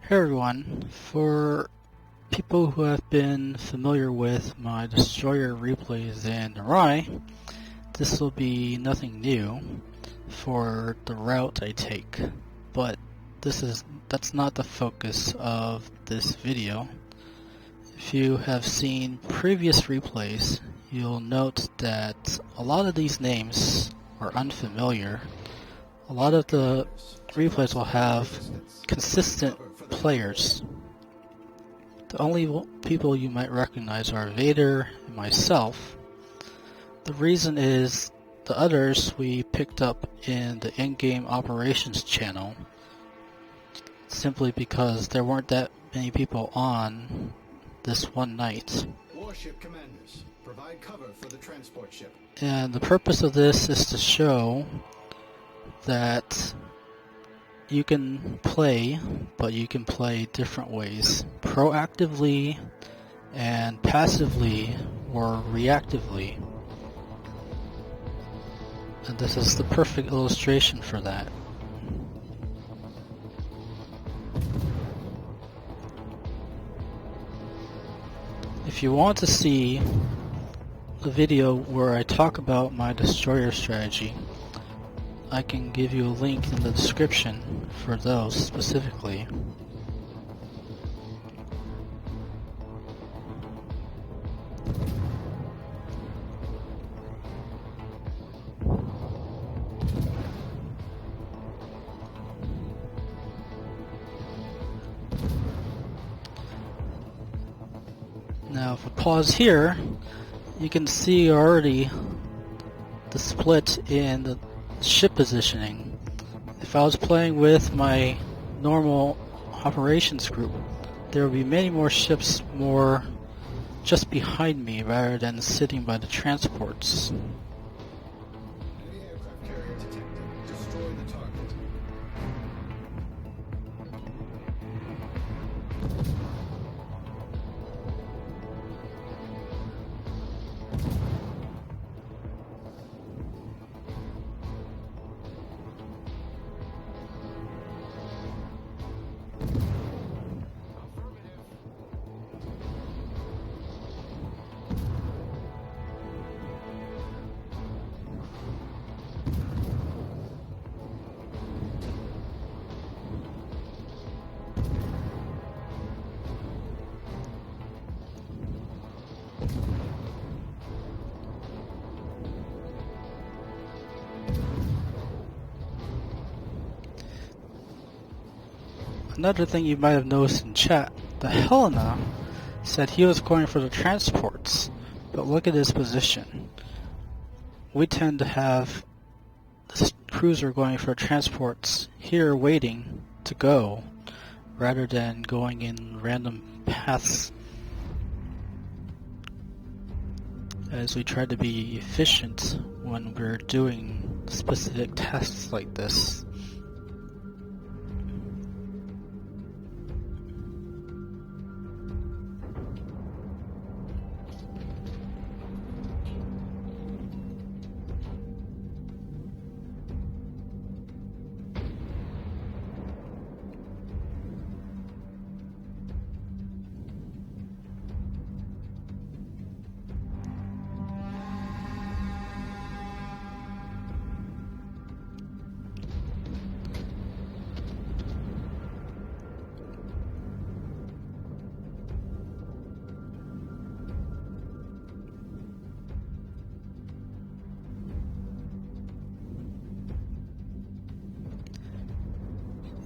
Hey everyone, for people who have been familiar with my destroyer replays in Narai, this will be nothing new for the route I take, but that's not the focus of this video. If you have seen previous replays, you'll note that a lot of these names are unfamiliar. A lot of the replays will have consistent players. The only people you might recognize are Vader and myself. The reason is the others we picked up in the in-game operations channel, simply because there weren't that many people on this one night. Warship commanders, provide cover for the transport ship. And the purpose of this is to show that you can play, but you can play different ways. Proactively and passively or reactively. And this is the perfect illustration for that. If you want to see the video where I talk about my destroyer strategy, I can give you a link in the description for those specifically. Now if we pause here, you can see already the split in the ship positioning. If I was playing with my normal operations group, there would be many more ships just behind me rather than sitting by the transports. Enemy aircraft carrier detected. Destroy the target. Another thing you might have noticed in chat, the Helena said he was going for the transports, but look at his position. We tend to have this cruiser going for transports here waiting to go, rather than going in random paths, as we try to be efficient when we're doing specific tasks like this.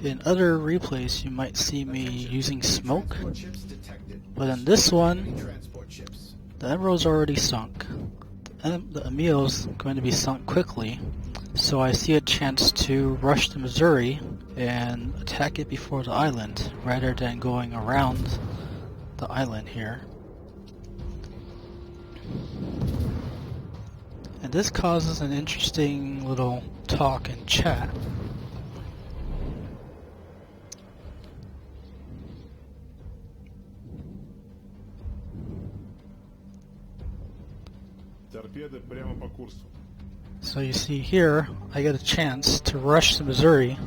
In other replays you might see me using smoke, but in this one, the Emerald's already sunk. The Emil's going to be sunk quickly, so I see a chance to rush to Missouri and attack it before the island, rather than going around the island here. And this causes an interesting little talk in chat. So you see here, I get a chance to rush to Missouri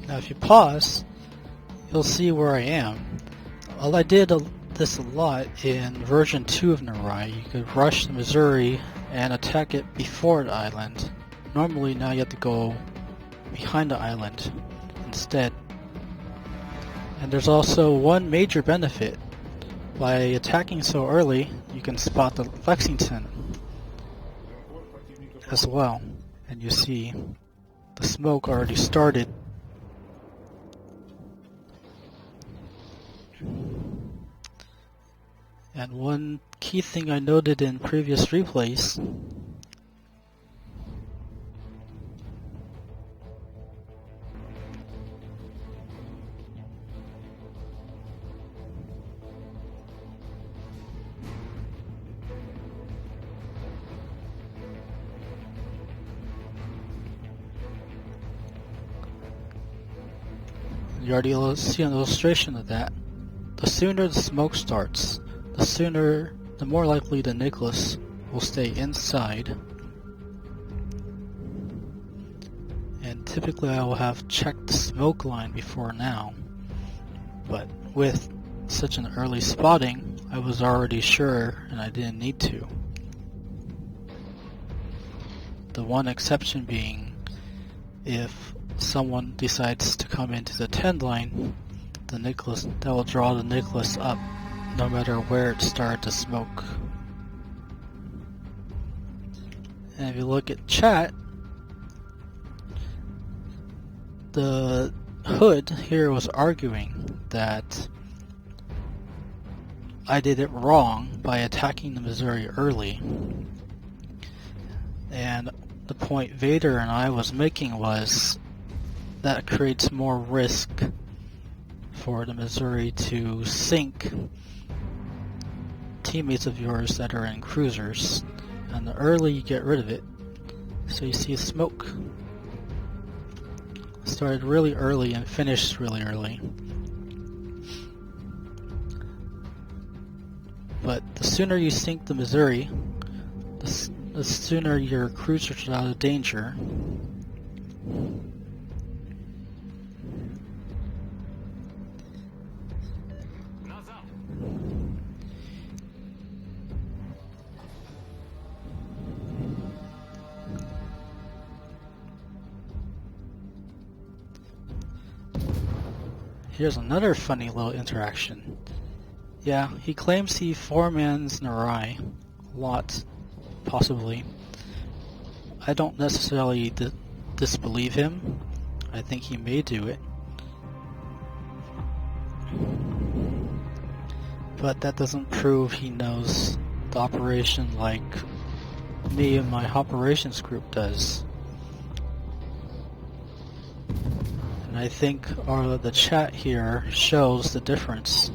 Now if you pause, you'll see where I am. Well, I did this a lot in version 2 of Narai. You could rush the Missouri and attack it before the island. Normally now you have to go behind the island instead. And there's also one major benefit. By attacking so early, you can spot the Lexington as well. And you see the smoke already started. And one key thing I noted in previous replays you already see an illustration of that. The sooner the smoke starts, the more likely the Nicholas will stay inside. And typically I will have checked the smoke line before now, but with such an early spotting, I was already sure and I didn't need to. The one exception being if someone decides to come into the 10 line, that will draw the Nicholas up no matter where it started to smoke. And if you look at chat, the Hood here was arguing that I did it wrong by attacking the Missouri early. And the point Vader and I was making was that creates more risk for the Missouri to sink teammates of yours that are in cruisers, and the early you get rid of it. So you see smoke started really early and finished really early. But the sooner you sink the Missouri, the sooner your cruisers are out of danger. Here's another funny little interaction. Yeah, he claims he four-mans Narai a lot, possibly. I don't necessarily disbelieve him. I think he may do it. But that doesn't prove he knows the operation like me and my operations group does. And I think the chat here shows the difference.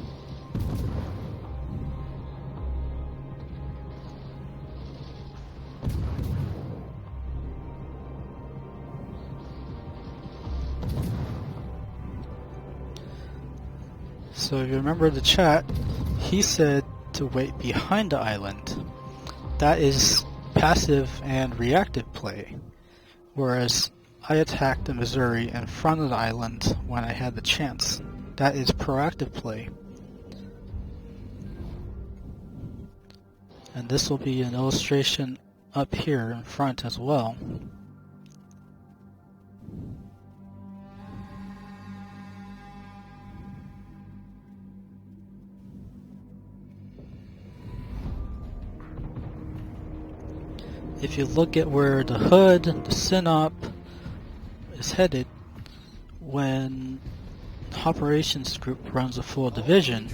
So if you remember the chat, he said to wait behind the island. That is passive and reactive play, whereas I attacked the Missouri in front of the island when I had the chance. That is proactive play. And this will be an illustration up here in front as well. If you look at where the Hood, the Synop, is headed, when the operations group runs a full division,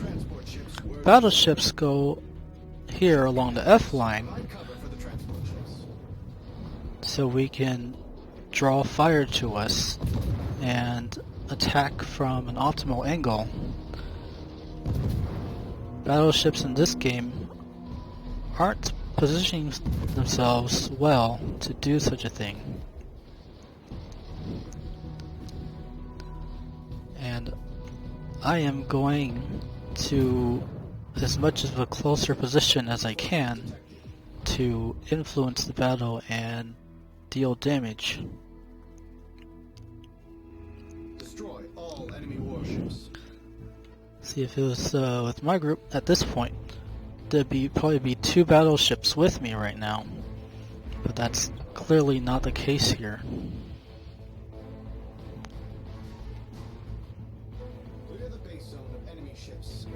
battleships go here along the F line so we can draw fire to us and attack from an optimal angle. Battleships in this game aren't positioning themselves well to do such a thing. And I am going to as much of a closer position as I can to influence the battle and deal damage. Destroy all enemy warships. See, if it was with my group at this point, there'd probably be 2 battleships with me right now. But that's clearly not the case here. Clear the base zone of enemy ships.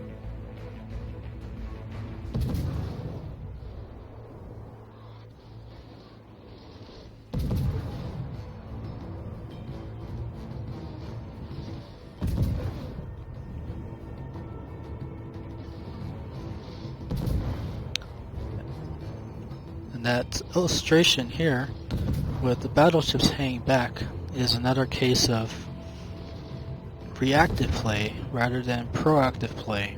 And that illustration here, with the battleships hanging back, is another case of reactive play rather than proactive play.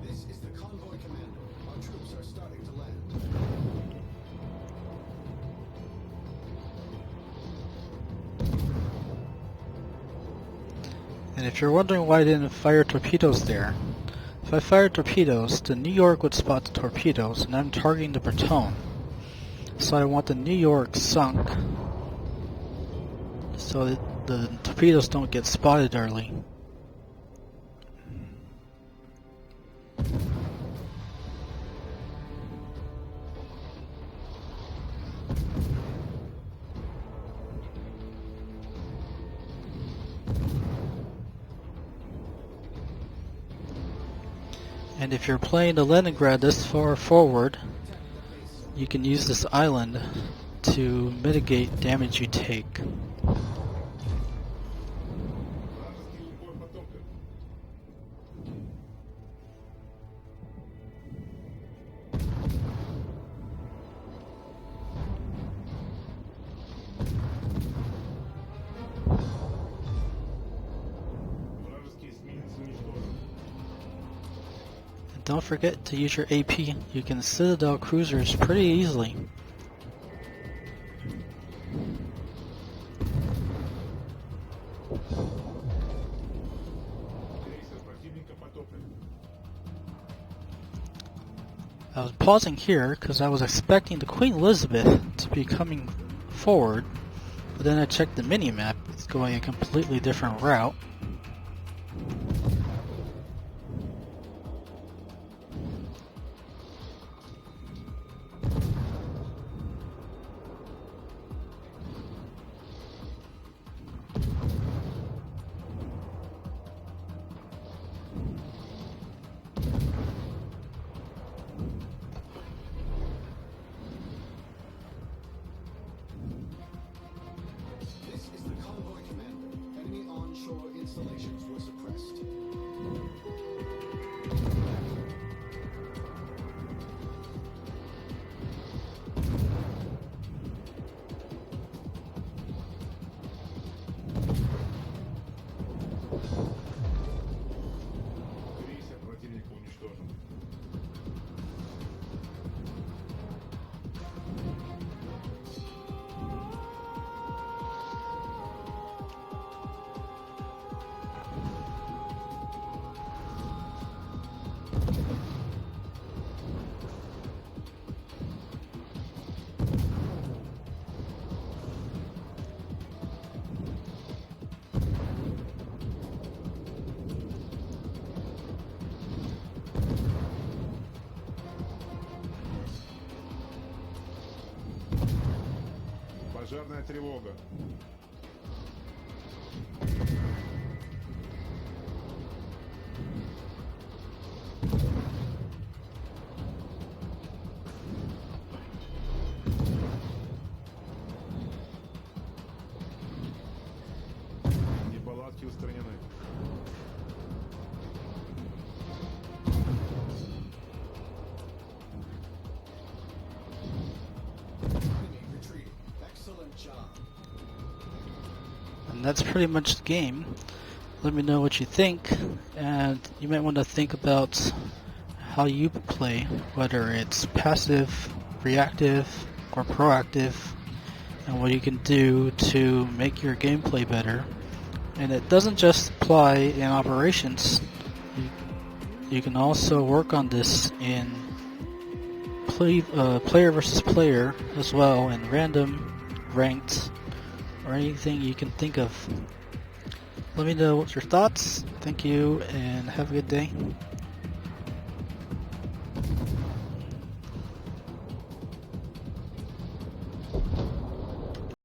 This is the convoy commander. Our troops are starting to land. And if you're wondering why I didn't fire torpedoes there, if I fired torpedoes, the New York would spot the torpedoes, and I'm targeting the Breton. So I want the New York sunk, so that the torpedoes don't get spotted early. And if you're playing the Leningrad this far forward, you can use this island to mitigate damage you take. Don't forget to use your AP. You can Citadel cruisers pretty easily. I was pausing here because I was expecting the Queen Elizabeth to be coming forward, but then I checked the mini-map. It's going a completely different route. This is the convoy commander. Enemy onshore installations were suppressed. Пожарная тревога. Неполадки устранены. that's pretty much the game. Let me know what you think, and you might want to think about how you play, whether it's passive, reactive, or proactive, and what you can do to make your gameplay better. And it doesn't just apply in operations. You can also work on this in player versus player as well, in random, ranked, or anything you can think of. Let me know what your thoughts. Thank you, and have a good day.